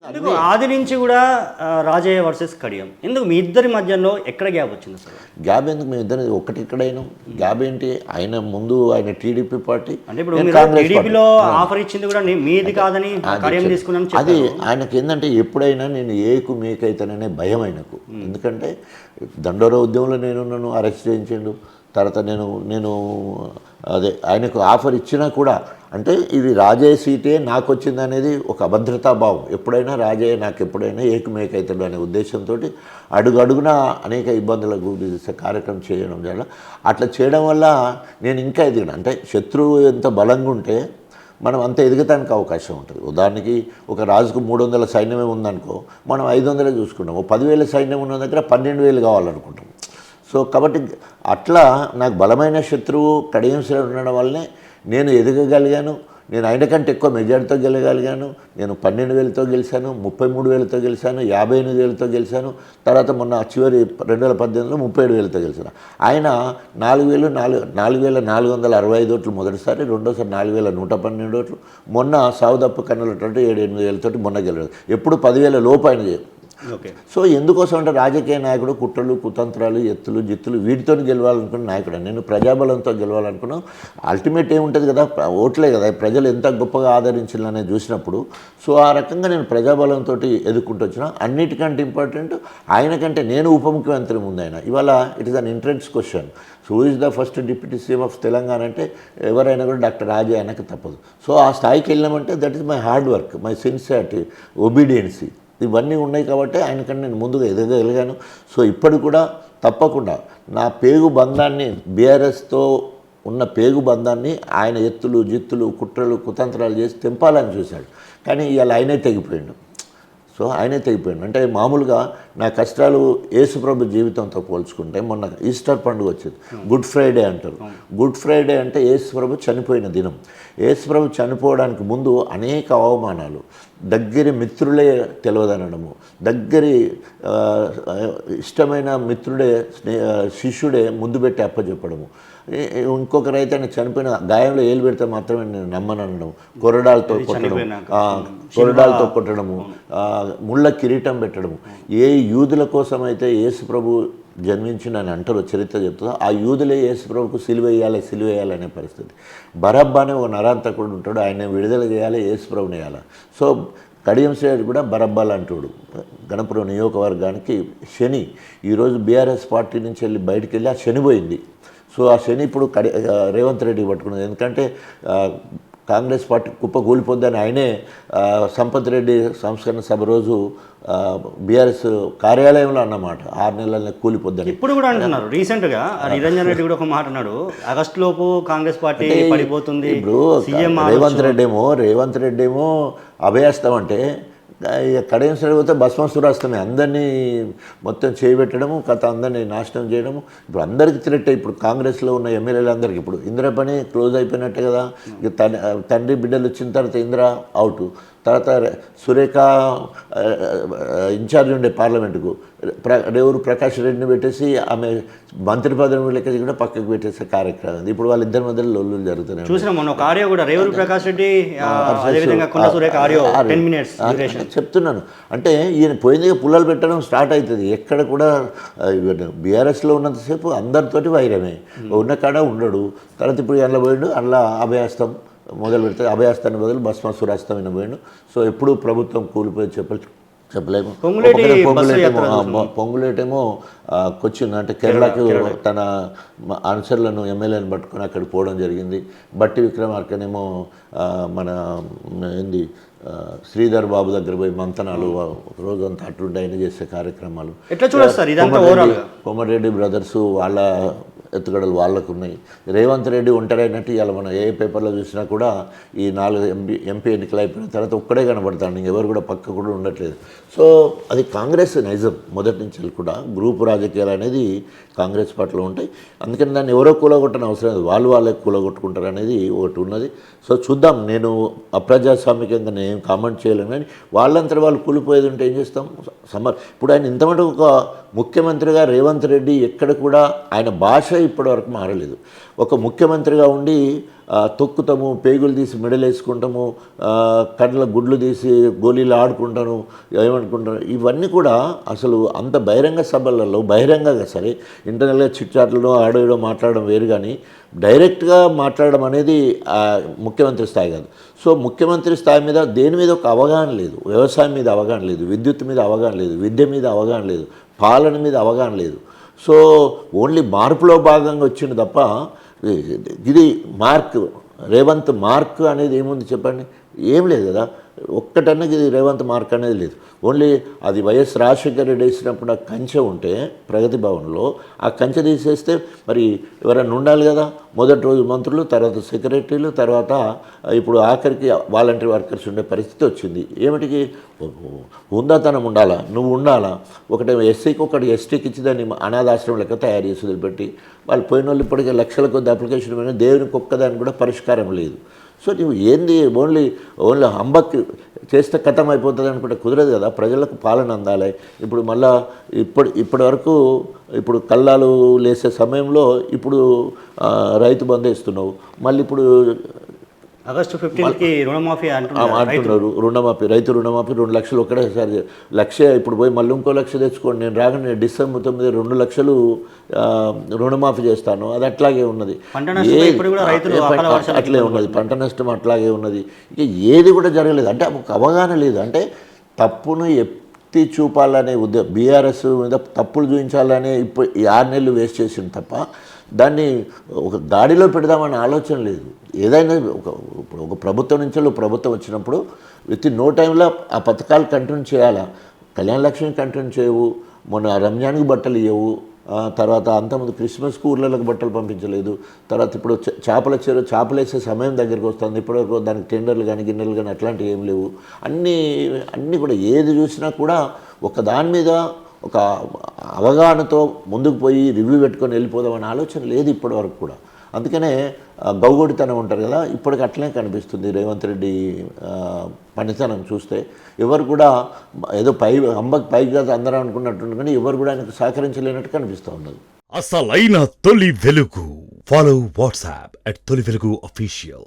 ఎందుకు ఆది నుంచి కూడా రాజయ్య వర్సెస్ కడియం ఎందుకు మీ ఇద్దరి మధ్యలో ఎక్కడ గ్యాప్ వచ్చింది అసలు? గ్యాప్ ఎందుకు? మేము ఇద్దరు ఒకటి ఇక్కడైనా గ్యాప్ ఏంటి? ఆయన ముందు ఆయన టీడీపీ పార్టీ, అంటే ఇప్పుడు టీడీపీలో ఆఫర్ ఇచ్చింది కూడా మీది కాదని కడియం తీసుకున్నాను. అది ఆయనకి ఏంటంటే ఎప్పుడైనా నేను ఏకు మీకైతేనే భయం ఆయనకు. ఎందుకంటే దండోరా ఉద్యమంలో నేను నన్ను అరెస్ట్ చేయించాడు. తర్వాత నేను అదే ఆయనకు ఆఫర్ ఇచ్చినా కూడా అంటే ఇది రాజయ్య సీటే నాకు వచ్చింది అనేది ఒక అభద్రతా భావం. ఎప్పుడైనా రాజయ్య నాకు ఎప్పుడైనా ఏకమేకైతాడు అనే ఉద్దేశంతో అడుగడుగున అనేక ఇబ్బందులకు గురి చేసే కార్యక్రమం చేయడం వల్ల అట్లా చేయడం వల్ల నేను ఇంకా ఎదిగిన. అంటే శత్రువు ఎంత బలంగా ఉంటే మనం అంత ఎదగటానికి అవకాశం ఉంటుంది. ఉదాహరణకి ఒక రాజుకు 300 సైన్యమే ఉందనుకో, మనం 500 చూసుకుంటాం. 10,000 సైన్యం ఉన్న దగ్గర 12,000 కావాలనుకుంటాం. సో కాబట్టి అట్లా నాకు బలమైన శత్రువు కడియం శ్రీరామ్ ఉండడం వల్లనే నేను ఎదగగలిగాను. నేను ఆయన కంటే ఎక్కువ మెజార్టీతో గెలగలిగాను. నేను 12,000తో గెలిచాను, 33,000తో గెలిచాను, 58,000తో గెలిచాను. తర్వాత మొన్న చివరి 2018లో 37,000తో గెలిచాను. ఆయన 4,465 ఓట్లు మొదటిసారి, రెండోసారి 4,112 ఓట్లు, మొన్న సావుదప్పు కన్నులటువంటి 7,800 మొన్న గెలవదు. ఎప్పుడు 10,000 లోపు ఆయన. సో ఎందుకోసం అంటే రాజకీయ నాయకుడు కుట్రలు కుతంత్రాలు ఎత్తులు జిత్తులు వీటితో గెలవాలనుకున్న నాయకుడు. నేను ప్రజాబలంతో గెలవాలనుకున్నాను. అల్టిమేట్ ఏముంటుంది కదా, ఓట్లే కదా, ప్రజలు ఎంత గొప్పగా ఆదరించాలనేది చూసినప్పుడు. సో ఆ రకంగా నేను ప్రజాబలంతో ఎదుర్కొంటూ వచ్చిన. అన్నిటికంటే ఇంపార్టెంట్ ఆయనకంటే నేను ఉప ముఖ్యమంత్రి ముందు ఆయన. ఇవాళ it is an entrance question. So is the first deputy CM of Telangana అంటే ఎవరైనా కూడా డాక్టర్ రాజయ్య అనక తప్పదు. సో ఆ స్థాయికి వెళ్ళామంటే that is my hard work, my sincerity, obedience, ఇవన్నీ ఉన్నాయి కాబట్టి ఆయనకంటే నేను ముందుగా ఎదగలిగాను. సో ఇప్పటికి కూడా తప్పకుండా నా పేగు బంధాన్ని, బీఆర్ఎస్తో ఉన్న పేగు బంధాన్ని ఆయన ఎత్తులు జిత్తులు కుట్రలు కుతంత్రాలు చేసి తెంపాలని చూశాడు. కానీ ఇవాళ ఆయనే తెగిపోయాడు. సో ఆయనే తెగిపోయాడు. అంటే మామూలుగా నా కష్టాలు యేసుప్రభు జీవితంతో పోల్చుకుంటే మొన్న ఈస్టర్ పండుగ వచ్చింది, గుడ్ ఫ్రైడే అంటారు. గుడ్ ఫ్రైడే అంటే యేసుప్రభు చనిపోయిన దినం. యేసుప్రభు చనిపోవడానికి ముందు అనేక అవమానాలు, దగ్గరి మిత్రులే తెలియదనడము, దగ్గరి ఇష్టమైన మిత్రుడే శిష్యుడే ముందు పెట్టి అప్పచెప్పడము, ఇంకొకరైతే ఆయన చనిపోయిన గాయంలో ఏలు పెడితే మాత్రమే నేను నమ్మనడం, కొరడాలతో కొట్టడము, ముళ్ళ కిరీటం పెట్టడము. ఏ యూదుల కోసం అయితే యేసుప్రభు జన్మించిందని అంటారు, చరిత్ర చెప్తుందో ఆ యూదులే యేసుప్రభుకు సిలువేయాలి అనే పరిస్థితి. బరబ్బా అనే ఒక నరాంతకుడు ఉంటాడు, ఆయన విడుదల చేయాలి, యేసుప్రభుని వేయాలి. సో కడియం శ్రీరామ్ కూడా బరబ్బా లాంటోడు. గణపురం నియోజకవర్గానికి శని ఈరోజు బీఆర్ఎస్ పార్టీ నుంచి వెళ్ళి బయటికి వెళ్ళి ఆ శని పోయింది. సో ఆ శని ఇప్పుడు రేవంత్ రెడ్డి పట్టుకున్నది. ఎందుకంటే కాంగ్రెస్ పార్టీ కుప్ప కూలిపోద్దని ఆయనే సంపత్ రెడ్డి సంస్కరణ సభ రోజు బీఆర్ఎస్ కార్యాలయంలో అన్నమాట, 6 నెలలనే కూలిపోద్దని. ఇప్పుడు కూడా అంటున్నారు. రీసెంట్గా నిరంజన్ రెడ్డి కూడా ఒక మాట అన్నాడు, ఆగస్టు లోపు కాంగ్రెస్ పార్టీ పడిపోతుంది. ఇప్పుడు రేవంత్ రెడ్డి ఏమో అభయస్తం అంటే కడియం శ్రీరామ్ పోతే భస్మాసురాస్తమే, అందరినీ మొత్తం చేయబెట్టడము, కథ అందరినీ నాశనం చేయడము. ఇప్పుడు అందరికీ థ్రెట్. ఇప్పుడు కాంగ్రెస్లో ఉన్న ఎమ్మెల్యేలు అందరికీ ఇప్పుడు ఇందిర పని క్లోజ్ అయిపోయినట్టే కదా. ఇక తండ్రి బిడ్డలు వచ్చిన తర్వాత ఇందిర అవుట్, తర్వాత సురేఖ ఇన్ఛార్జ్ ఉండే పార్లమెంటుకు రేవూరు ప్రకాష్ రెడ్డిని పెట్టేసి ఆమె మంత్రి పదవి లెక్క కూడా పక్కకు పెట్టేసే కార్యక్రమం. ఇప్పుడు వాళ్ళిద్దరి మధ్యలో లొల్లులు జరుగుతున్నాయి. చూసినా మొన్న ఒక ఆడియో కూడా రేవూరు ప్రకాష్ రెడ్డి చెప్తున్నాను. అంటే ఈయన పోయిందిగా పుల్లలు పెట్టడం స్టార్ట్ అవుతుంది. ఎక్కడ కూడా బీఆర్ఎస్లో ఉన్నంతసేపు అందరితోటి వైరమే, ఉన్న కాడ ఉండడు. తర్వాత ఇప్పుడు అందులో పోయాడు, అందులో అభయాస్తం మొదలు పెడితే అభయాస్తాన్ని బదులు భస్మాసురాస్తం పోయాడు. సో ఎప్పుడు ప్రభుత్వం కూలిపోయి చెప్పలేము. పొంగులేటేమో కొచ్చిన్ అంటే కేరళకు తన అనుచరులను ఎమ్మెల్యేలను పట్టుకొని అక్కడికి పోవడం జరిగింది. బట్టి విక్రమార్కనేమో మన ఏంది శ్రీధర్ బాబు దగ్గర పోయి మంతనాలు రోజంతా అట్లుండి ఆయన చేసే కార్యక్రమాలు. కోమటిరెడ్డి బ్రదర్స్ వాళ్ళ ఎత్తుగడలు వాళ్ళకు ఉన్నాయి. రేవంత్ రెడ్డి ఒంటరైనట్టు ఇవాళ మనం ఏ పేపర్లో చూసినా కూడా ఈ 4 ఎంపీ ఎన్నికలు అయిపోయిన తర్వాత ఒక్కడే కనబడతాడు, ఇంకెవరు కూడా పక్క కూడా ఉండట్లేదు. సో అది కాంగ్రెస్ నైజం మొదటి నుంచి కూడా. గ్రూపు రాజకీయాలు అనేది కాంగ్రెస్ పార్టీలో ఉంటాయి. అందుకని దాన్ని ఎవరో కూలగొట్టని అవసరం లేదు, వాళ్ళే కూలగొట్టుకుంటారు అనేది ఒకటి ఉన్నది. సో చూద్దాం. నేను అప్రజాస్వామికంగా నేను ఏం కామెంట్ చేయలేను, కానీ వాళ్ళంతా వాళ్ళు కూలిపోయేది ఉంటే ఏం చేస్తాం. ఇప్పుడు ఆయన ఇంతమంది ఒక ముఖ్యమంత్రిగా రేవంత్ రెడ్డి ఎక్కడ కూడా ఆయన భాష ఇప్పటివరకు మారలేదు. ఒక ముఖ్యమంత్రిగా ఉండి తొక్కుతాము, పేగులు తీసి మెడలేసుకుంటాము, కళ్ళ గుడ్లు తీసి గోళీలు ఆడుకుంటాను ఏమనుకుంటాను. ఇవన్నీ కూడా అసలు అంత బహిరంగ సభలలో బహిరంగంగా సరే ఇంటర్నల్గా చిట్చాట్లను ఆడేయడం మాట్లాడడం వేరు, కానీ డైరెక్ట్గా మాట్లాడడం అనేది ముఖ్యమంత్రి స్థాయి కాదు. సో ముఖ్యమంత్రి స్థాయి మీద దేని మీద ఒక అవగాహన లేదు, వ్యవసాయం మీద అవగాహన లేదు, విద్యుత్ మీద అవగాహన లేదు, విద్య మీద అవగాహన లేదు, పాలన మీద అవగాహన లేదు. సో ఓన్లీ మార్పులో భాగంగా వచ్చింది తప్ప ఇది రేవంత్ మార్క్ అనేది ఏముంది చెప్పండి, ఏం లేదు కదా. ఒక్కటన్నది ఇది రేవంత్ మార్క్ అనేది లేదు. ఓన్లీ అది వైఎస్ రాజశేఖర రెడ్డి వేసినప్పుడు ఆ కంచె ఉంటే ప్రగతి భవన్లో ఆ కంచె తీసేస్తే మరి ఎవరైనా ఉండాలి కదా. మొదటి రోజు మంత్రులు, తర్వాత సెక్రటరీలు, తర్వాత ఇప్పుడు ఆఖరికి వాలంటరీ వర్కర్స్ ఉండే పరిస్థితి వచ్చింది. ఏమిటికి హుందాతనం ఉండాలా, నువ్వు ఉండాలా. ఒకటి ఎస్సీకి ఒకటి ఎస్టీకి ఇచ్చి దాన్ని అనాథాశ్రమం లెక్క తయారు చేసి వదిలిపెట్టి వాళ్ళు పోయిన వాళ్ళు ఇప్పటికే లక్షల కొద్ది అప్లికేషన్ పోయినా దేవునికి ఒక్కదానికి కూడా పరిష్కారం లేదు. సో నువ్వు ఏంది ఓన్లీ హంబక్ చేస్తే కథం అయిపోతుంది అనుకుంటే కుదరదు కదా. ప్రజలకు పాలన అందాలి. ఇప్పుడు మళ్ళా ఇప్పటి వరకు ఇప్పుడు కల్లాలు లేసే సమయంలో ఇప్పుడు రైతు బంధు వేస్తున్నావు, మళ్ళీ ఇప్పుడు ఆగస్టు 15కి రుణమాఫీ అంటున్నారు. రుణమాఫీ, రైతు రుణమాఫీ 2 లక్షలు ఒకటేసారి ఇప్పుడు పోయి మళ్ళీ ఇంకో 1 లక్ష తెచ్చుకోండి. నేను రాగానే డిసెంబర్ 9 2 లక్షలు రుణమాఫీ చేస్తాను. అది అట్లాగే ఉన్నది, అట్లే ఉన్నది. పంట నష్టం అట్లాగే ఉన్నది. ఇక ఏది కూడా జరగలేదు. అంటే ఒక అవగాహన లేదు. అంటే తప్పును ఎత్తి చూపాలనే బీఆర్ఎస్ మీద తప్పులు చూపించాలనే ఇప్పుడు 6 నెలలు వేస్ట్ చేసింది తప్ప దాన్ని ఒక దాడిలో పెడదామనే ఆలోచన లేదు. ఏదైనా ఇప్పుడు ఒక ప్రభుత్వం నుంచి ప్రభుత్వం వచ్చినప్పుడు విత్ ఇన్ నో టైంలో ఆ పథకాలు కంటిన్యూ చేయాలా. కళ్యాణ లక్ష్మి కంటిన్యూ చేయవు, మొన్న రంజాన్కి బట్టలు ఇవ్వవు, తర్వాత అంతకుముందు క్రిస్మస్కి ఊర్లలోకి బట్టలు పంపించలేదు. తర్వాత ఇప్పుడు చేపలు వేసే సమయం దగ్గరికి వస్తుంది. ఇప్పటివరకు దానికి టెండర్లు కానీ గిన్నెలు కానీ అట్లాంటివి ఏం లేవు. అన్నీ కూడా ఏది చూసినా కూడా ఒక దాని మీద ఒక అవగాహనతో ముందుకు పోయి రివ్యూ పెట్టుకొని వెళ్ళిపోదామనే ఆలోచన లేదు ఇప్పటి వరకు కూడా. అందుకనే గౌగోడితనం ఉంటారు కదా, ఇప్పటికి అట్లనే కనిపిస్తుంది రేవంత్ రెడ్డి పనితనం చూస్తే. ఎవరు కూడా ఏదో పైగా అందరూ అనుకున్నట్టు, కానీ ఎవరు కూడా ఆయనకు సహకరించలేనట్టు కనిపిస్తూ ఉన్నది. అసలైన తొలి వెలుగు. ఫాలో వాట్సాప్ @తొలి వెలుగు official.